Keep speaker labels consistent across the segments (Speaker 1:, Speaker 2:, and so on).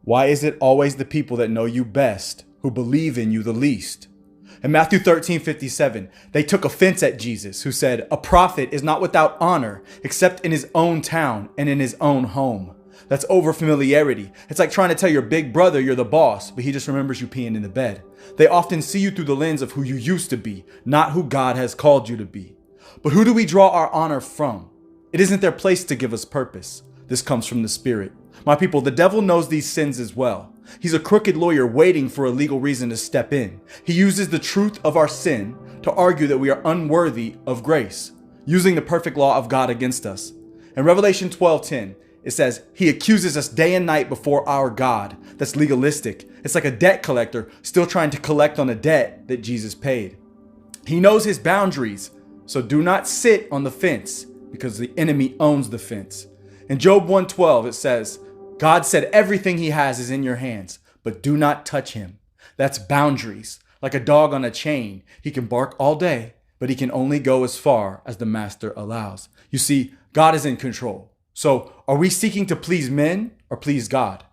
Speaker 1: Why is it always the people that know you best who believe in you the least? In Matthew 13:57, they took offense at Jesus, who said, "A prophet is not without honor except in his own town and in his own home." That's overfamiliarity. It's like trying to tell your big brother you're the boss, but he just remembers you peeing in the bed. They often see you through the lens of who you used to be, not who God has called you to be. But who do we draw our honor from? It isn't their place to give us purpose. This comes from the Spirit. My people, the devil knows these sins as well. He's a crooked lawyer waiting for a legal reason to step in. He uses the truth of our sin to argue that we are unworthy of grace, using the perfect law of God against us. In Revelation 12:10, it says, he accuses us day and night before our God. That's legalistic. It's like a debt collector still trying to collect on a debt that Jesus paid. He knows his boundaries, so do not sit on the fence because the enemy owns the fence. In Job 1:12, it says, God said everything he has is in your hands, but do not touch him. That's boundaries. Like a dog on a chain, he can bark all day, but he can only go as far as the master allows. You see, God is in control. So are we seeking to please men or please God?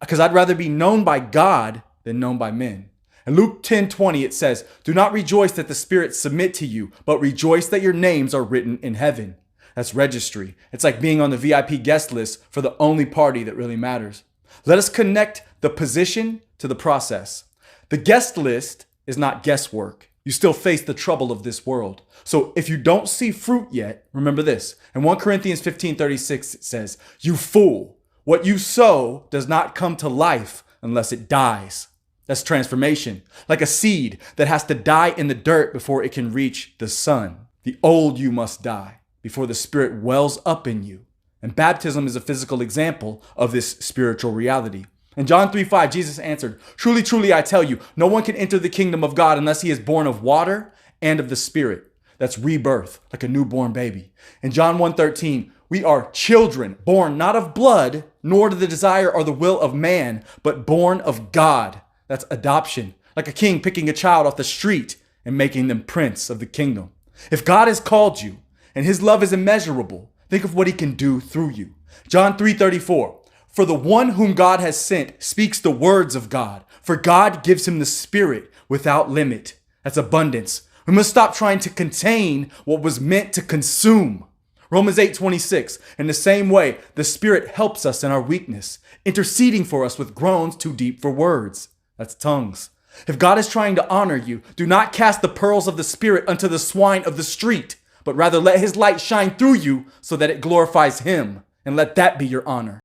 Speaker 1: Because I'd rather be known by God than known by men. In Luke 10:20, it says, do not rejoice that the spirits submit to you, but rejoice that your names are written in heaven. That's Registry. It's like being on the VIP guest list for the only party that really matters. Let us connect the position to the process. The guest list is not guesswork. You still face the trouble of this world. So if you don't see fruit yet, remember this. In 1 Corinthians 15:36, it says, you fool, what you sow does not come to life unless it dies. That's transformation, like a seed that has to die in the dirt before it can reach the sun. The old you must die before the Spirit wells up in you. And baptism is a physical example of this spiritual reality. In John 3:5, Jesus answered, truly, truly, I tell you, no one can enter the kingdom of God unless he is born of water and of the Spirit. That's rebirth, like a newborn baby. In John 1:13, we are children born not of blood, nor to the desire or the will of man, but born of God. That's adoption, like a king picking a child off the street and making them prince of the kingdom. If God has called you, and his love is immeasurable, think of what he can do through you. John 3:34, for the one whom God has sent speaks the words of God, for God gives him the Spirit without limit. That's abundance. We must stop trying to contain what was meant to consume. Romans 8:26, in the same way, the Spirit helps us in our weakness, interceding for us with groans too deep for words. That's tongues. If God is trying to honor you, do not cast the pearls of the Spirit unto the swine of the street, but rather let his light shine through you so that it glorifies him, and let that be your honor.